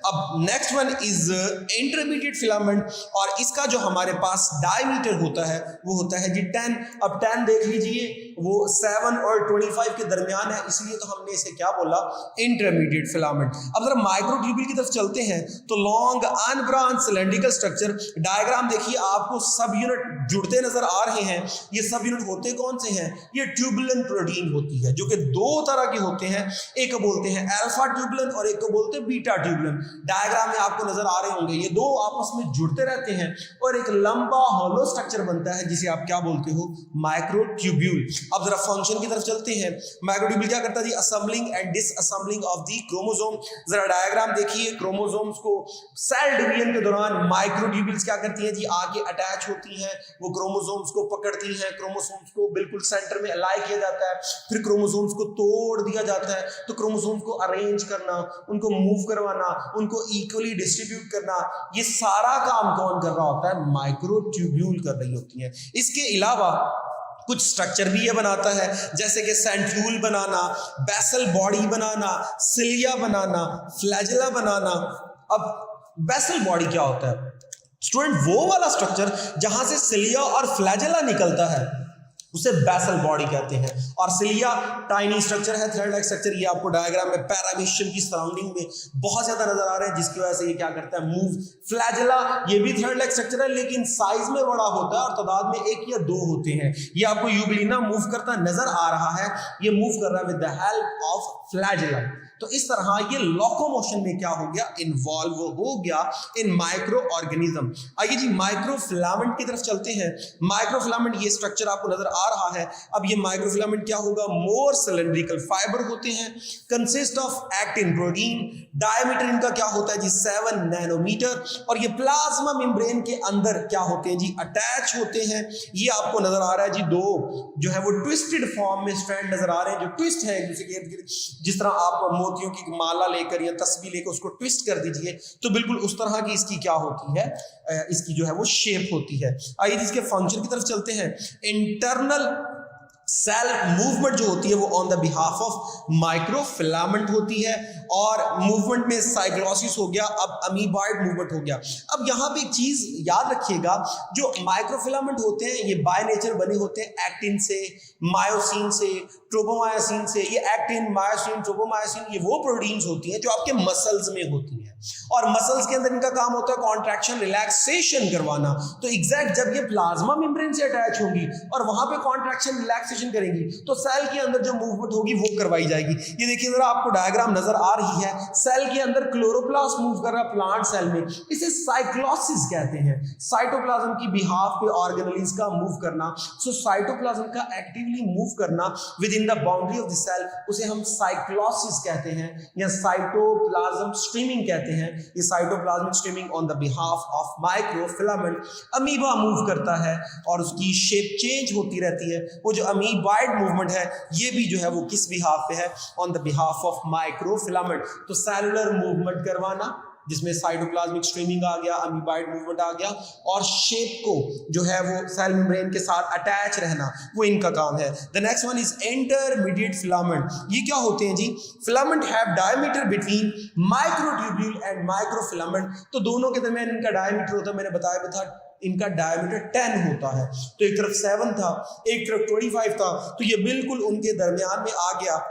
अब next one is intermediate filament, और इसका जो हमारे पास डायमीटर होता है वो होता है जी 10। अब 10 देख लीजिए, वो 7 और 25 के दरमियान है, इसलिए तो हमने इसे क्या बोला, इंटरमीडिएट फिलामेंट। अब जरा माइक्रोट्यूब्यूल की तरफ चलते हैं, तो long unbranch cylindrical structure, diagram देखिए आपको सब यूनिट जुड़ते नजर आ रहे हैं। ये सब यूनिट होते कौन से हैं, ये ट्यूबुलिन प्रोटीन होती है, जो कि दो तरह के होते हैं, एक बोलते हैं अल्फा ट्यूबुलिन और एक को बोलते हैं बीटा ट्यूबुलिन। डायग्राम में आपको नजर आ रहे होंगे, ये दो आपस में जुड़ते रहते हैं और एक लंबा हॉलो स्ट्रक्चर बनता है जिसे आप क्या बोलते हो, माइक्रोट्यूब्यूल। अब जरा फंक्शन की तरफ चलते हैं। माइक्रोट्यूब्यूल क्या करता है जी, assembling and disassembling of the chromosome. जरा डायग्राम देखिए, क्रोमोसोम्स को सेल डिवीजन के दौरान माइक्रोट्यूब्यूल्स क्या करती हैं जी, आके अटैच होती हैं, वो क्रोमोसोम्स को पकड़ती हैं, क्रोमोसोम्स को बिल्कुल सेंटर में अलाइ किया जाता है, फिर क्रोमोसोम्स को तोड़ दिया जाता है। तो क्रोमोसोम्स को अरेंज करना, उनको मूव करवाना, उनको इक्वली डिस्ट्रीब्यूट करना, ये सारा काम कौन कर रहा होता है, माइक्रोट्यूब्यूल कर रही होती है। इसके अलावा कुछ स्ट्रक्चर भी ये बनाता है, जैसे कि सेंट्रियोल बनाना, बेसल बॉडी बनाना, सिलिया बनाना, फ्लैजेला बनाना। अब बेसल बॉडी क्या होता है स्टूडेंट, वो वाला स्ट्रक्चर जहां से सिलिया और फ्लैजेला निकलता है उसे बेसल बॉडी कहते हैं। और सिलिया टाइनी स्ट्रक्चर है, थ्रेड लाइक स्ट्रक्चर, ये आपको डायग्राम में पैरामीशियम की सराउंडिंग में बहुत ज्यादा नजर आ रहे हैं, जिसकी वजह से ये क्या करता है, मूव। फ्लैजेला ये भी थ्रेड लाइक स्ट्रक्चर है, लेकिन साइज में बड़ा होता है और तादाद में एक या दो होते हैं। ये आपको यूग्लिना मूव करता नजर आ रहा है, ये मूव कर रहा है with the help of flagella. तो इस तरह ये लोकोमोशन में क्या हो गया, इन्वॉल्व हो गया इन माइक्रो ऑर्गेनिज्म। आइए जी माइक्रोफिलामेंट की तरफ चलते हैं। माइक्रोफिलामेंट ये स्ट्रक्चर आपको नजर आ रहा है। अब ये माइक्रोफिलामेंट क्या होगा, मोर सिलेंड्रिकल फाइबर होते हैं, consist of actin protein. Diameter इनका क्या होता है जी, 7 नैनोमीटर, और ये प्लाज्मा मेम्ब्रेन के अंदर क्या होते हैं जी, अटैच होते हैं। ये आपको नजर आ रहा है जी, दो जो है वो ट्विस्टेड फॉर्म में स्ट्रैंड नजर आ रहे हैं, जो ट्विस्ट है जिस तरह आप मोतियों की माला लेकर या तस्बीह लेकर उसको ट्विस्ट कर दीजिए, तो बिल्कुल उस तरह की इसकी क्या होती है, इसकी जो है वो शेप होती है। आइए इसके फंक्शन की तरफ चलते हैं। इंटरनल सेल मूवमेंट जो होती है वो on the behalf of microfilament होती है, और मूवमेंट में साइक्लोसिस हो गया, अब अमीबॉइड मूवमेंट हो गया। अब यहाँ पे एक चीज याद रखिएगा, जो माइक्रोफिलामेंट होते हैं ये बाय नेचर बने होते हैं एक्टिन से, मायोसिन से, ट्रोपोमायोसिन से। ये एक्टिन, मायोसिन, ट्रोपोमायोसिन ये वो प्रोटीन्स होती हैं जो आपके मसल्स में होती हैं। और मसल्स के अंदर इनका काम होता है कॉन्ट्रैक्शन रिलैक्सेशन करवाना। तो एग्जैक्ट जब ये प्लाज्मा मेम्ब्रेन से अटैच होंगी और वहां पे कॉन्ट्रैक्शन रिलैक्सेशन करेंगी तो सेल के अंदर जो मूवमेंट होगी वो करवाई जाएगी। ये देखिए जरा आपको डायग्राम नजर आ रही है, सेल के अंदर क्लोरोप्लास्ट मूव कर रहा है प्लांट सेल में, इसे साइक्लोसिस कहते हैं। साइटोप्लाज्म की बिहाफ पे ऑर्गेनेल्स का मूव करना, सो साइटोप्लाज्म का एक्टिवली मूव करना within the boundary of the cell, उसे हम साइक्लोसिस कहते हैं या साइटोप्लाज्म स्ट्रीमिंग कहते हैं। ये cytoplasmic streaming on the behalf of microfilament, amoeba move करता है और उसकी शेप चेंज होती रहती है। वो जो अमीबाइड मूवमेंट है ये भी जो है वो किस बिहाफ पे है, on the behalf of microfilament. तो सेलुलर मूवमेंट करवाना जिसमें साइटोप्लाज्मिक स्ट्रीमिंग आ गया, अमीबाइड मूवमेंट आ गया, और शेप को जो है वो सेल मेम्ब्रेन के साथ अटैच रहना, वो इनका काम है। The next one is intermediate filament. ये क्या होते हैं जी? Filament have diameter between microtubule and microfilament. तो दोनों के दरमियान इनका डायमीटर होता है, मैंने बताया भी था इनका डायमीटर 10 होता है। तो एक तरफ 7 था, एक तरफ 25 था, तो ये बिल्कुल उनके दरमियान में आ गया।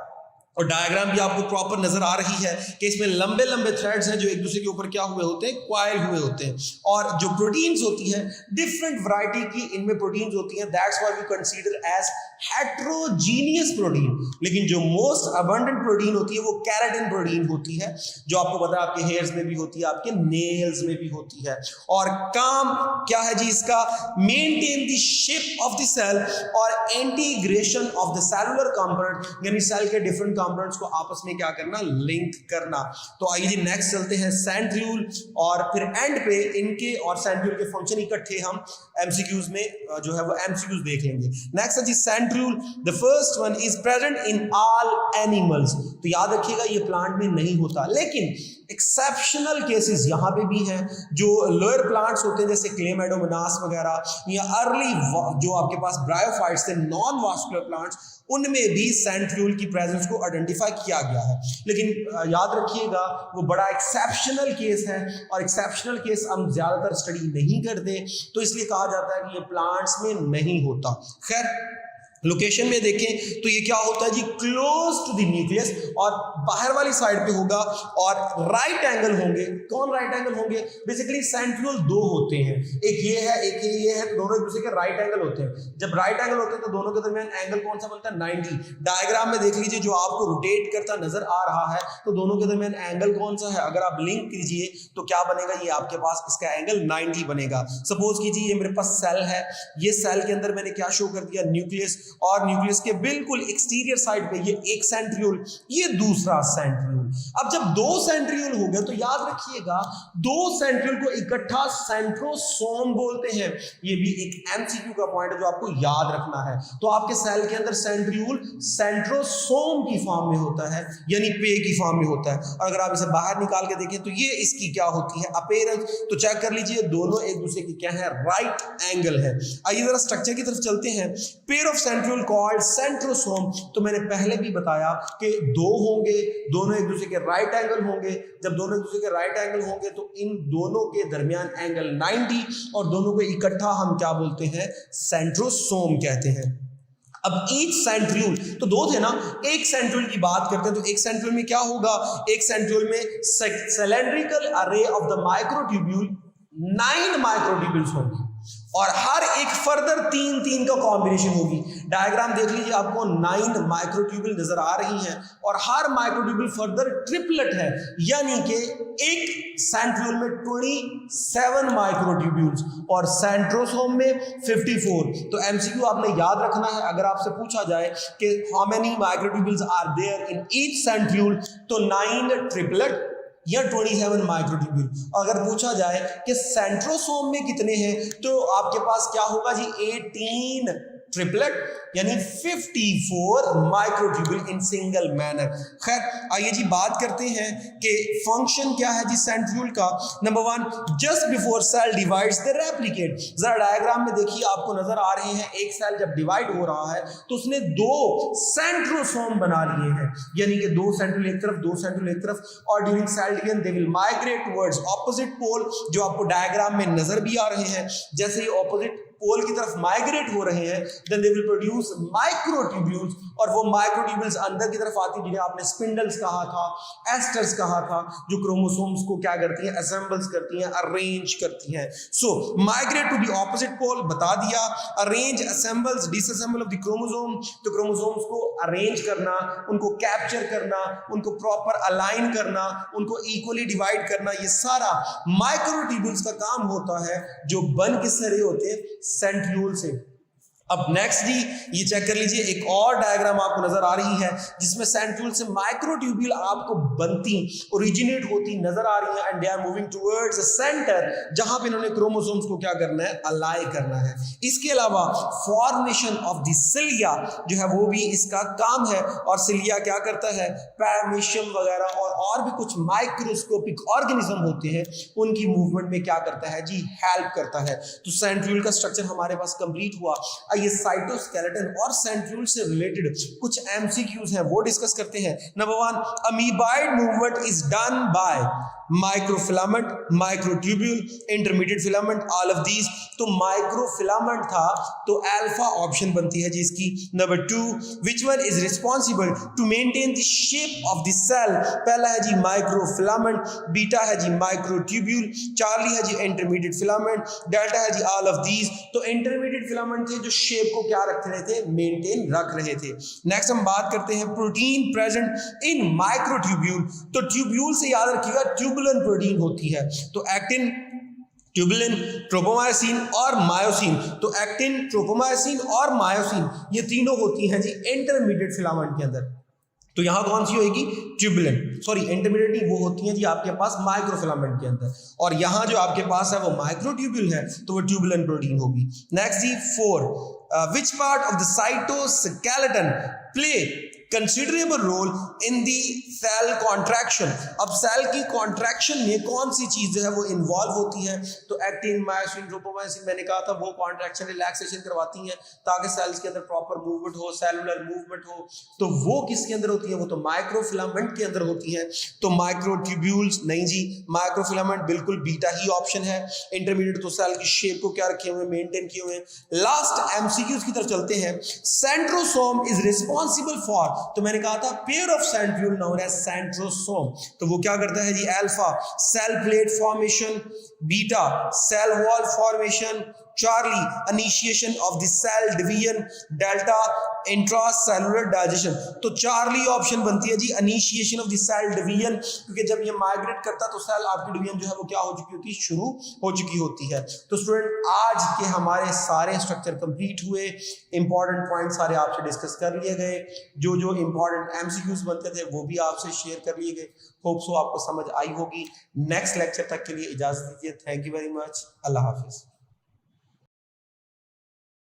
और डायग्राम भी आपको प्रॉपर नजर आ रही है कि इसमें लंबे लंबे थ्रेड्स हैं जो एक दूसरे के ऊपर क्या हुए होते हैं, क्वाइल हुए होते हैं। और जो प्रोटीन्स होती है डिफरेंट वैरायटी की इनमें प्रोटीन्स होती हैं, that's why we consider as heterogeneous protein. लेकिन जो मोस्ट अबंडेंट प्रोटीन होती है वो केराटिन प्रोटीन होती है, जो आपको पता है आपके हेयर्स में भी होती है, आपके नेल्स में भी होती है। और काम क्या है जी इसका? Maintain the shape of the cell और integration of the cellular component, यानी सेल के डिफरेंट कंपोनेंट्स को आपस में क्या करना, लिंक करना। तो आइए जी नेक्स्ट चलते हैं सेंट्रियोल, और फिर एंड पे इनके और सेंट्रियोल के फंक्शन इकट्ठे हम एमसीक्यूज में जो है वो एमसीक्यूज देख लेंगे। नेक्स्ट है जी centriole. The first one is present in all animals. तो याद रखिएगा ये प्लांट में नहीं होता, लेकिन एक्सेप्शनल केसेस यहाँ पे भी हैं। जो लोअर प्लांट्स होते हैं जैसे क्लेमेडोमोनास वगैरह, या अर्ली जो आपके पास ब्रायोफाइट्स थे, नॉन वास्कुलर प्लांट्स, उनमें भी सेंट्रियोल की प्रेजेंस को आइडेंटिफाई किया गया है। लेकिन याद रखिएगा वो बड़ा एक्सेप्शनल केस है, और एक्सेप्शनल केस हम ज्यादातर स्टडी नहीं करते, तो इसलिए कहा जाता है कि ये प्लांट्स में नहीं होता। खैर लोकेशन में देखें तो ये क्या होता है जी, क्लोज टू द न्यूक्लियस, और बाहर वाली साइड पे होगा, और राइट एंगल होंगे। कौन राइट एंगल होंगे? बेसिकली सेंट्रियोल दो होते हैं, एक ये है एक ये है, तो दोनों एक दूसरे के राइट एंगल होते हैं। जब राइट एंगल होते हैं तो दोनों के दरमियान एंगल कौन सा बनता है? 90। डायग्राम में देख लीजिए जो आपको रोटेट करता नजर आ रहा है, तो दोनों के दरमियान एंगल कौन सा है? अगर आप लिंक कीजिए तो क्या बनेगा, ये आपके पास इसका एंगल 90 बनेगा। सपोज कीजिए ये मेरे पास सेल है, ये सेल के अंदर मैंने क्या शो कर दिया, न्यूक्लियस, और न्यूक्लियस के बिल्कुल एक्सटीरियर साइड पे ये एक सेंट्रियोल, ये दूसरा सेंट्रियोल। अब जब दो सेंट्रियोल हो गए तो याद रखिएगा दो सेंट्रियोल को इकट्ठा सेंट्रोसोम बोलते हैं। ये भी एक एमसीक्यू का पॉइंट है जो आपको याद रखना है। तो आपके सेल के अंदर सेंट्रियोल सेंट्रोसोम की फॉर्म में होता है, यानी पे की फॉर्म में होता है। और अगर आप इसे बाहर निकाल के देखें तो ये इसकी क्या होती है, अपीयरेंस। तो चेक कर लीजिए दोनों एक दूसरे की क्या है, राइट एंगल है। आइए जरा स्ट्रक्चर की तरफ चलते हैं। Pair of centriole called centrosome. तो मैंने पहले भी बताया कि दो होंगे, दोनों एक दूसरे के राइट एंगल होंगे। जब दोनों एक दूसरे के राइट एंगल होंगे तो इन दोनों के दरमियान एंगल 90, और दोनों को इकट्ठा हम क्या बोलते हैं, सेंट्रोसोम कहते हैं। अब ईच सेंट्रियोल, तो दो थे ना, एक सेंट्रियोल की बात करते हैं तो एक सेंट्रियोल में क्या होगा, एक सेंट्रियोल में सिलेंड्रिकल अरे ऑफ द माइक्रोट्यूब्यूल 9 माइक्रोट्यूब्यूल्स होंगे, और हर एक फर्दर 3 का कॉम्बिनेशन होगी। डायग्राम देख लीजिए आपको 9 माइक्रोट्यूब्यूल नजर आ रही हैं, और हर माइक्रोट्यूब्यूल फर्दर ट्रिपलेट है, यानी कि एक सेंट्रियोल में 27 माइक्रोट्यूब्यूल्स और सेंट्रोसोम में 54। तो एमसीक्यू आपने याद रखना है, अगर आपसे पूछा जाए कि how many microtubules are there in each centriole, तो 9 ट्रिपलेट या 27 माइक्रोट्यूब्यूल। अगर पूछा जाए कि सेंट्रोसोम में कितने हैं, तो आपके पास क्या होगा जी, 18 ट्रिपलेट, यानी 54 माइक्रोट्यूब्यूल इन सिंगल मैनर। खैर आइए जी बात करते हैं कि फंक्शन क्या है जी सेंट्रियोल का। Number 1, just before cell divides they replicate. जरा डायग्राम में देखिए आपको नजर आ रहे हैं, एक सेल जब डिवाइड हो रहा है तो उसने 2 सेंट्रोसोम बना लिए हैं, यानी कि 2 सेंट्रियोल एक तरफ, 2 सेंट्रियोल एक तरफ, और during cell division they will migrate towards opposite pole, जो आपको डायग्राम में नजर भी आ रहे हैं। जैसे ही ऑपोजिट पोल की तरफ माइग्रेट हो रहे हैं, then they will produce microtubules, और वो माइक्रोट्यूब्यूल्स अंदर की तरफ आती है, जिन्हें आपने स्पिंडल्स कहा था, एस्टर्स कहा था, जो क्रोमोसोम्स को क्या करती हैं, असेंबल्स करती हैं, अरेंज करती हैं. So migrate to the opposite pole बता दिया, arrange, assembles, disassemble of the chromosome, तो क्रोमोसोम्स को अरेंज करना, उनको कैप्चर करना, उनको प्रॉपर अलाइन करना, उनको इक्वली डिवाइड करना, ये सारा माइक्रोट्यूब्यूल्स का काम होता है, जो बन किससे रहे होते हैं, सेंट्रियोल से. अब नेक्स्ट जी ये चेक कर लीजिए, एक और डायग्राम आपको नजर आ रही है जिसमें सेंट्रियोल से माइक्रोट्यूब्यूल आपको बनती, ओरिजिनेट होती नजर आ रही है, and they are moving towards the centre, जहां पे इन्होंने क्रोमोसोम्स को क्या करना है, अलाइ करना है. इसके अलावा फॉर्मेशन ऑफ द सिलिया जो है वो भी इसका काम है, और सिलिया क्या करता है, पैरामीशियम वगैरह और भी कुछ माइक्रोस्कोपिक ऑर्गेनिज्म होते हैं, उनकी मूवमेंट में क्या करता है जी, हेल्प करता है. तो सेंट्रियोल का स्ट्रक्चर हमारे पास कंप्लीट हुआ. ये साइटोस्केलेटन और सेंट्रियोल से रिलेटेड कुछ एमसीक्यूज हैं, वो डिस्कस करते हैं. Number 1, amoeboid movement is done by microfilament, microtubule, intermediate filament, all of these. तो माइक्रोफिलामेंट था तो अल्फा ऑप्शन बनती है जी इसकी. Number 2, which one is responsible to maintain the shape of the cell, पहला है जी माइक्रोफिलामेंट, बीटा है जी माइक्रोट्यूब्यूल, चार्ली है जी इंटरमीडिएट फिलामेंट, डेल्टा है जी ऑल ऑफ दीज. तो इंटरमीडिएट फिलामेंट थे जो शेप को क्या रख रहे थे, मेंटेन रख रहे थे. नेक्स्ट हम बात करते हैं प्रोटीन प्रेजेंट इन माइक्रोट्यूब्यूल. तो ट्यूब्यूल से याद रखिएगा ट्यूबुलिन प्रोटीन होती है, तो एक्टिन, ट्यूबुलिन, ट्रोपोमायोसिन और मायोसिन. तो एक्टिन, ट्रोपोमायोसिन और मायोसिन ये तीनों होती हैं जी इंटरमीडिएट फिलामेंट के अंदर. तो यहां कौन सी होगी, ट्यूबुलिन, सॉरी इंटरमीडिएट नहीं, वो होती हैं जी आपके पास माइक्रोफिलामेंट के अंदर, और यहां जो आपके पास है वो माइक्रोट्यूब्यूल है, तो वो ट्यूबुलिन प्रोटीन होगी. Next G 4, which part of the cytoskeleton play considerable role in the cell contraction. अब सेल की कॉन्ट्रैक्शन में कौन सी चीज जो है वो इन्वॉल्व होती है, तो एक्टिन, मायोसिन, ट्रोपोमायोसिन, मैंने कहा था वो कॉन्ट्रैक्शन, रिलैक्सेशन करवाती हैं ताकि सेल्स के अंदर प्रॉपर मूवमेंट हो, सेलुलर मूवमेंट हो. तो वो किसके अंदर होती है, वो तो माइक्रोफिलामेंट के अंदर होती है. तो माइक्रोट्यूब्यूल्स नहीं जी, माइक्रोफिलामेंट बिल्कुल बीटा ही ऑप्शन है. इंटरमीडिएट तो सेल की शेप को क्या रखे हुए, मेंटेन किए हुए. लास्ट एमसीक्यूज की तरफ चलते हैं. सेंट्रोसोम इज रिस्पॉन्सिबल फॉर, तो मैंने कहा था pair of centriole known as centrosome. तो वो क्या करता है जी, alpha cell plate formation, beta cell wall formation, Charlie initiation of the cell division, delta intracellular digestion. तो चार्ली ऑप्शन बनती है जी initiation of the cell division, क्योंकि जब ये माइग्रेट करता है तो सेल आपकी डिवीजन जो है वो क्या हो चुकी होती है, शुरू हो चुकी होती है. तो स्टूडेंट आज के हमारे सारे स्ट्रक्चर कंप्लीट हुए, इंपॉर्टेंट पॉइंट सारे आपसे डिस्कस कर लिए गए, जो जो इंपॉर्टेंट एमसीक्यूज बनते थे वो भी आपसे शेयर कर लिए गए. होप सो आपको समझ आई होगी. नेक्स्ट लेक्चर तक के लिए इजाजत दीजिए. Thank you very much. Allah Hafiz.